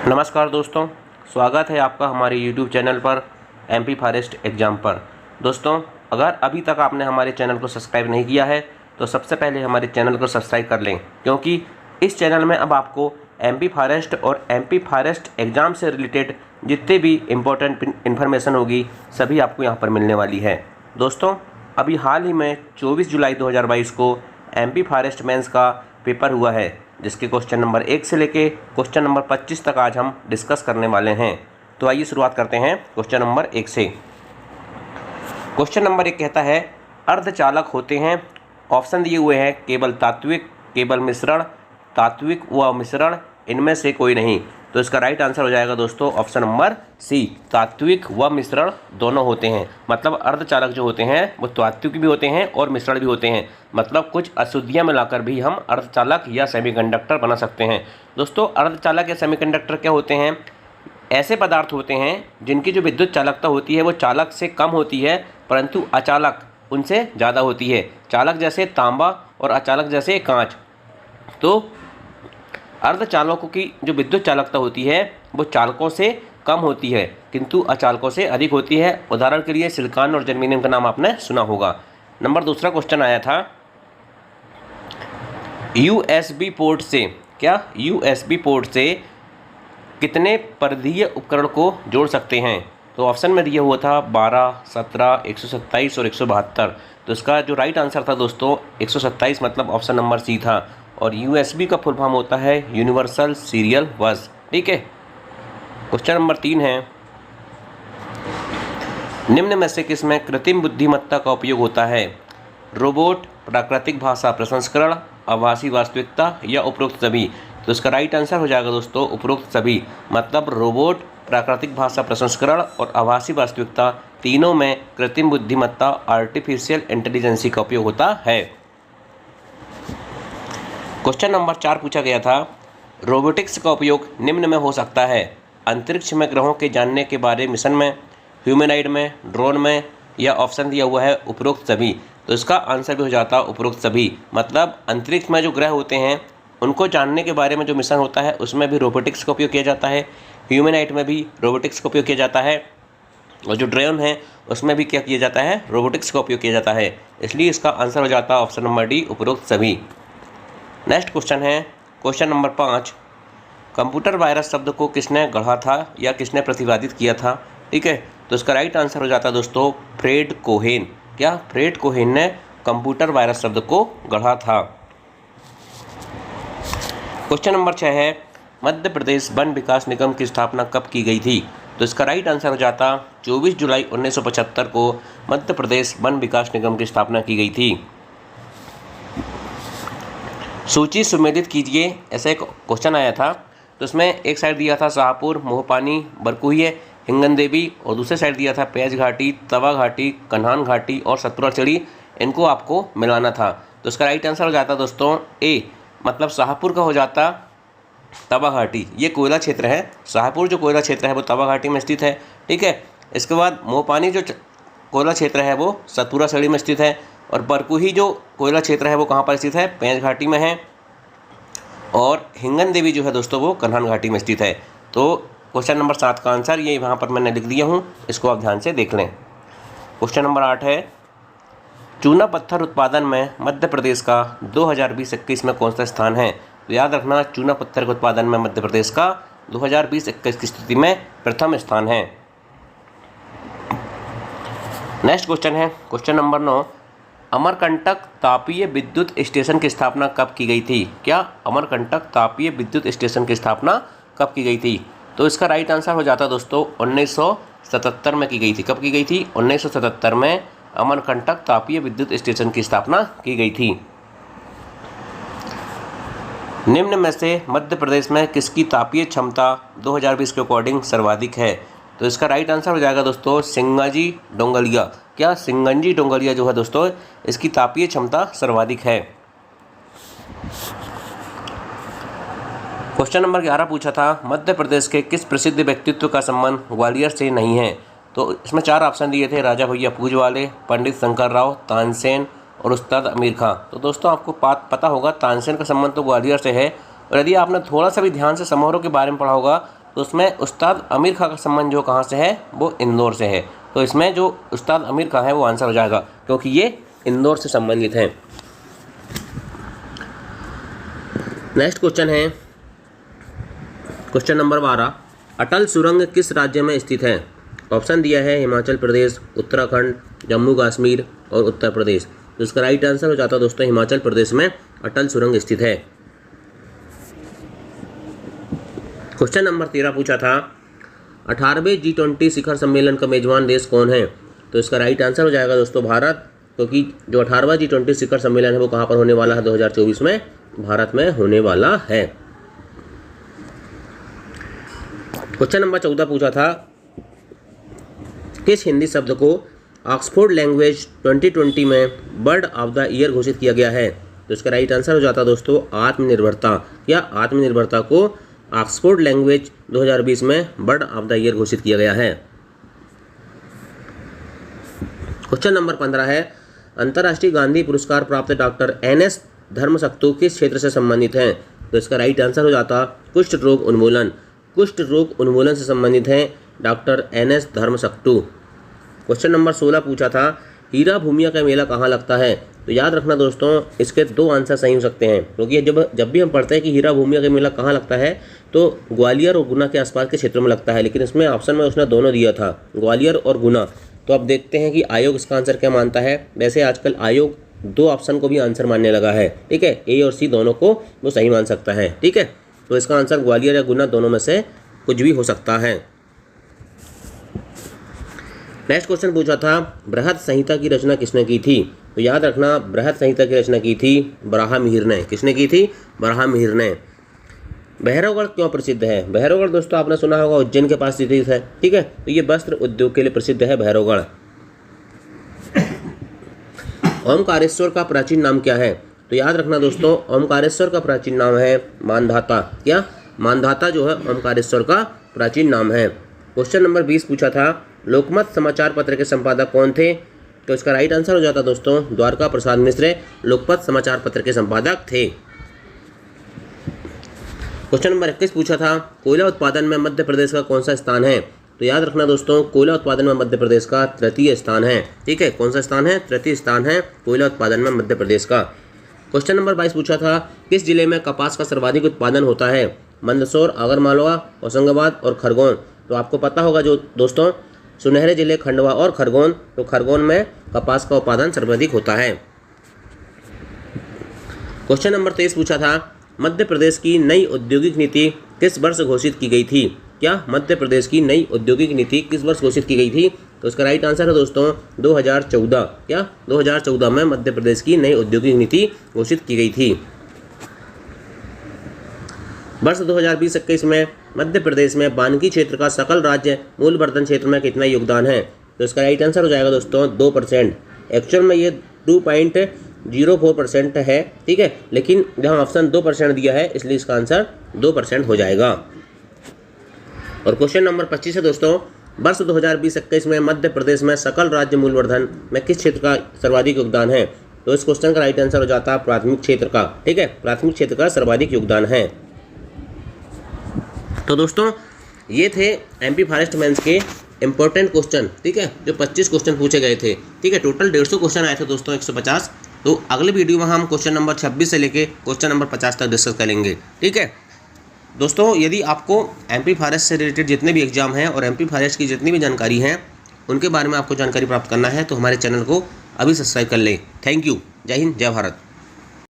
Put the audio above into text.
नमस्कार दोस्तों, स्वागत है आपका हमारे YouTube चैनल पर MP फॉरेस्ट एग्ज़ाम पर। दोस्तों, अगर अभी तक आपने हमारे चैनल को सब्सक्राइब नहीं किया है तो सबसे पहले हमारे चैनल को सब्सक्राइब कर लें, क्योंकि इस चैनल में अब आपको MP फॉरेस्ट और MP फॉरेस्ट एग्ज़ाम से रिलेटेड जितने भी इम्पोर्टेंट इन्फॉर्मेशन होगी सभी आपको यहाँ पर मिलने वाली है। दोस्तों, अभी हाल ही में 24 जुलाई 2022 को MP फॉरेस्ट मेंस का पेपर हुआ है, जिसके क्वेश्चन नंबर 1 से लेके क्वेश्चन नंबर 25 तक आज हम डिस्कस करने वाले हैं। तो आइए शुरुआत करते हैं क्वेश्चन नंबर 1 से। क्वेश्चन नंबर 1 कहता है अर्धचालक होते हैं, ऑप्शन दिए हुए हैं केवल तात्विक, केवल मिश्रण, तात्विक व मिश्रण, इनमें से कोई नहीं। तो इसका राइट आंसर हो जाएगा दोस्तों ऑप्शन नंबर सी, तात्विक व मिश्रण दोनों होते हैं। मतलब अर्धचालक जो होते हैं वो तात्विक भी होते हैं और मिश्रण भी होते हैं। मतलब कुछ अशुद्धियाँ मिलाकर भी हम अर्धचालक या सेमीकंडक्टर बना सकते हैं। दोस्तों, अर्धचालक या सेमीकंडक्टर क्या होते हैं? ऐसे पदार्थ होते हैं जिनकी जो विद्युत चालकता होती है वो चालक से कम होती है, परंतु अचालक उनसे ज़्यादा होती है। चालक जैसे तांबा और अचालक जैसे कांच। तो अर्धचालकों की जो विद्युत चालकता होती है वो चालकों से कम होती है, किंतु अचालकों से अधिक होती है। उदाहरण के लिए सिलिकॉन और जर्मेनियम का नाम आपने सुना होगा। नंबर दूसरा क्वेश्चन आया था USB पोर्ट से, क्या USB पोर्ट से कितने परिधीय उपकरण को जोड़ सकते हैं? तो ऑप्शन में दिया हुआ था 12, 17, 127 और 172। तो इसका जो राइट आंसर था दोस्तों 127, मतलब ऑप्शन नंबर सी था। और USB का फुल फॉर्म होता है यूनिवर्सल सीरियल बस। ठीक है। क्वेश्चन नंबर 3 है निम्न में से किसमें कृत्रिम बुद्धिमत्ता का उपयोग होता है? रोबोट, प्राकृतिक भाषा प्रसंस्करण, आभासी वास्तविकता या उपरोक्त सभी? तो इसका राइट आंसर हो जाएगा दोस्तों उपरोक्त सभी। मतलब रोबोट, प्राकृतिक भाषा प्रसंस्करण और आभासी वास्तविकता तीनों में कृत्रिम बुद्धिमत्ता आर्टिफिशियल इंटेलिजेंसी का उपयोग होता है। क्वेश्चन नंबर 4 पूछा गया था रोबोटिक्स का उपयोग निम्न में हो सकता है? अंतरिक्ष में ग्रहों के जानने के बारे मिशन में, ह्यूमैनॉइड में, ड्रोन में, या ऑप्शन दिया हुआ है उपरोक्त सभी। तो इसका आंसर भी हो जाता है उपरोक्त सभी। मतलब अंतरिक्ष में जो ग्रह होते हैं उनको जानने के बारे में जो मिशन होता है उसमें भी रोबोटिक्स का उपयोग किया जाता है, ह्यूमैनॉइड में भी रोबोटिक्स का उपयोग किया जाता है, और जो ड्रोन है उसमें भी क्या किया जाता है? रोबोटिक्स का उपयोग किया जाता है। इसलिए इसका आंसर हो जाता है ऑप्शन नंबर डी, उपरोक्त सभी। नेक्स्ट क्वेश्चन है क्वेश्चन नंबर 5, कंप्यूटर वायरस शब्द को किसने गढ़ा था या किसने प्रतिपादित किया था? ठीक है। तो इसका राइट आंसर हो जाता है दोस्तों फ्रेड कोहेन। क्या? फ्रेड कोहेन ने कंप्यूटर वायरस शब्द को गढ़ा था। क्वेश्चन नंबर 6 है मध्य प्रदेश वन विकास निगम की स्थापना कब की गई थी? तो इसका राइट आंसर हो जाता 24 जुलाई 1975 को मध्य प्रदेश वन विकास निगम की स्थापना की गई थी। सूची सुमेलित कीजिए, ऐसा एक क्वेश्चन आया था। तो इसमें एक साइड दिया था शाहपुर, मोहपानी, बरकुही, हिंगन देवी, और दूसरे साइड दिया था पेंच घाटी, तवा घाटी, कन्हान घाटी और सतपुरा चढ़ी। इनको आपको मिलाना था। तो इसका राइट आंसर हो जाता दोस्तों ए, मतलब शाहपुर का हो जाता तवा घाटी। ये कोयला क्षेत्र है, शाहपुर जो कोयला क्षेत्र है वो तवा घाटी में स्थित है। ठीक है। इसके बाद मोहपानी जो कोयला क्षेत्र है वो सतपुरा चढ़ी में स्थित है, और बरकुही जो कोयला क्षेत्र है वो कहाँ पर स्थित है? पेंच घाटी में है, और हिंगन देवी जो है दोस्तों वो कन्हान घाटी में स्थित है। तो क्वेश्चन नंबर 7 का आंसर ये यहाँ पर मैंने लिख दिया हूँ, इसको आप ध्यान से देख लें। क्वेश्चन नंबर 8 है चूना पत्थर उत्पादन में मध्य प्रदेश का 2020-21 में कौन सा स्थान है? तो याद रखना, चूना पत्थर के उत्पादन में मध्य प्रदेश का 2020-21 की स्थिति में प्रथम स्थान है। नेक्स्ट क्वेश्चन है क्वेश्चन नंबर 9, अमरकंटक तापीय विद्युत स्टेशन की स्थापना कब की गई थी? क्या? अमरकंटक तापीय विद्युत स्टेशन की स्थापना कब की गई थी? तो इसका राइट आंसर हो जाता दोस्तों 1977 में की गई थी। कब की गई थी? 1977 में अमरकंटक तापीय विद्युत स्टेशन की स्थापना की गई थी। निम्न में से मध्य प्रदेश में किसकी तापीय क्षमता 2020 के अकॉर्डिंग सर्वाधिक है? तो इसका राइट आंसर हो जाएगा दोस्तों सिंगाजी डोंगलिया। क्या? सिंगंजी डोंगलिया जो है दोस्तों इसकी तापीय क्षमता सर्वाधिक है। क्वेश्चन नंबर 11 पूछा था मध्य प्रदेश के किस प्रसिद्ध व्यक्तित्व का संबंध ग्वालियर से नहीं है? तो इसमें 4 ऑप्शन दिए थे, राजा भैया पूजवाले, पंडित शंकर राव, तानसेन और उस्ताद अमीर खां। तो दोस्तों आपको पता होगा तानसेन का संबंध तो ग्वालियर से है, और यदि आपने थोड़ा सा भी ध्यान से समारोह के बारे में पढ़ा होगा तो उसमें उस्ताद अमीर खां का संबंध जो कहाँ से है, वो इंदौर से है। तो इसमें जो उस्ताद अमीर खां है वो आंसर हो जाएगा, क्योंकि ये इंदौर से संबंधित हैं। नेक्स्ट क्वेश्चन है क्वेश्चन नंबर 12, अटल सुरंग किस राज्य में स्थित है? ऑप्शन दिया है हिमाचल प्रदेश, उत्तराखंड, जम्मू कश्मीर और उत्तर प्रदेश। तो इसका राइट आंसर हो जाता है दोस्तों हिमाचल प्रदेश में अटल सुरंग स्थित है। क्वेश्चन नंबर 13 पूछा था, 18वें G20 शिखर सम्मेलन का मेजबान देश कौन है? तो इसका राइट आंसर हो जाएगा दोस्तों भारत, क्योंकि जो 18वां G20 शिखर सम्मेलन है वो कहाँ पर होने वाला है? 2024 में भारत में होने वाला है। क्वेश्चन नंबर 14 पूछा था, किस हिंदी शब्द को ऑक्सफोर्ड लैंग्वेज 2020 में बर्ड ऑफ द ईयर घोषित किया गया है? तो इसका राइट आंसर हो जाता दोस्तों आत्मनिर्भरता, या आत्मनिर्भरता को ऑक्सफोर्ड लैंग्वेज 2020 में बर्ड ऑफ द ईयर घोषित किया गया है। क्वेश्चन नंबर 15 है, अंतर्राष्ट्रीय गांधी पुरस्कार प्राप्त डॉक्टर NS धर्मसक्तु किस क्षेत्र से संबंधित हैं? तो इसका राइट आंसर हो जाता कुष्ठ रोग उन्मूलन। कुष्ठ रोग उन्मूलन से संबंधित हैं डॉक्टर NS धर्मसक्तु। क्वेश्चन नंबर 16 पूछा था, हीरा भूमिया का मेला कहाँ लगता है? तो याद रखना दोस्तों इसके दो आंसर सही हो सकते हैं, क्योंकि जब भी हम पढ़ते हैं कि हीरा भूमिया का मेला कहाँ लगता है तो ग्वालियर और गुना के आसपास के क्षेत्रों में लगता है, लेकिन इसमें ऑप्शन में उसने दोनों दिया था, ग्वालियर और गुना। तो अब देखते हैं कि आयोग इसका आंसर क्या मानता है। वैसे आजकल आयोग दो ऑप्शन को भी आंसर मानने लगा है, ठीक है, ए और सी दोनों को वो सही मान सकता है, ठीक है। तो इसका आंसर ग्वालियर या गुना दोनों में से कुछ भी हो सकता है। नेक्स्ट क्वेश्चन पूछा था, बृहद संहिता की रचना किसने की थी? तो याद रखना बृहद संहिता की रचना की थी बराहमिहिर ने। किसने की थी? बराहमिहिर ने। भैरवगढ़ क्यों प्रसिद्ध है? भैरवगढ़ दोस्तों आपने सुना होगा उज्जैन के पास स्थित है, ठीक है। तो ये वस्त्र उद्योग के लिए प्रसिद्ध है भैरवगढ़। ओमकारेश्वर का प्राचीन नाम क्या है? तो याद रखना दोस्तों ओमकारेश्वर का प्राचीन नाम है मानधाता। क्या? मानधाता जो है ओमकारेश्वर का प्राचीन नाम है। क्वेश्चन नंबर 20 पूछा था, लोकमत समाचार पत्र के संपादक कौन थे? तो इसका राइट आंसर हो जाता दोस्तों द्वारका प्रसाद मिश्र लोकमत समाचार पत्र के संपादक थे। क्वेश्चन नंबर 21 पूछा था, कोयला उत्पादन में मध्य प्रदेश का कौन सा स्थान है? तो याद रखना दोस्तों कोयला उत्पादन में मध्य प्रदेश का तृतीय स्थान है, ठीक है। कौन सा स्थान है? तृतीय स्थान है कोयला उत्पादन में मध्य प्रदेश का। क्वेश्चन नंबर 22 पूछा था, किस जिले में कपास का सर्वाधिक उत्पादन होता है? मंदसौर, आगरमालवा, होशंगाबाद और खरगोन। तो आपको पता होगा जो दोस्तों सुनहरे जिले खंडवा और खरगोन, तो खरगोन में कपास का उत्पादन सर्वाधिक होता है। क्वेश्चन नंबर 23 पूछा था, मध्य प्रदेश की नई औद्योगिक नीति किस वर्ष घोषित की गई थी? क्या? मध्य प्रदेश की नई औद्योगिक नीति किस वर्ष घोषित की गई थी? तो इसका राइट आंसर है दोस्तों 2014। क्या? 2014 में मध्य प्रदेश की नई औद्योगिक नीति घोषित की गई थी। वर्ष 2020-21 में मध्य प्रदेश में वानिकी क्षेत्र का सकल राज्य मूल्यवर्धन क्षेत्र में कितना योगदान है? तो इसका राइट आंसर हो जाएगा दोस्तों 2%। एक्चुअल में ये 2.04% है, ठीक है, लेकिन जहाँ ऑप्शन 2% दिया है इसलिए इसका आंसर 2% हो जाएगा। और क्वेश्चन नंबर 25 है दोस्तों, वर्ष 2020-21 में मध्य प्रदेश में सकल राज्य मूल्यवर्धन में किस क्षेत्र का सर्वाधिक योगदान है? तो इस क्वेश्चन का राइट आंसर हो जाता है प्राथमिक क्षेत्र का, ठीक है, प्राथमिक क्षेत्र का सर्वाधिक योगदान है। तो दोस्तों ये थे एमपी फॉरेस्ट मेंस के इंपॉर्टेंट क्वेश्चन, ठीक है, जो 25 क्वेश्चन पूछे गए थे, ठीक है। टोटल 150 क्वेश्चन आए थे दोस्तों 150। तो अगले वीडियो में हम क्वेश्चन नंबर 26 से लेके क्वेश्चन नंबर 50 तक डिस्कस करेंगे, ठीक है। दोस्तों यदि आपको एमपी फॉरेस्ट से रिलेटेड जितने भी एग्जाम हैं और एमपी फॉरेस्ट की जितनी भी जानकारी है उनके बारे में आपको जानकारी प्राप्त करना है तो हमारे चैनल को अभी सब्सक्राइब कर लें। Thank you. जय हिंद, जय भारत।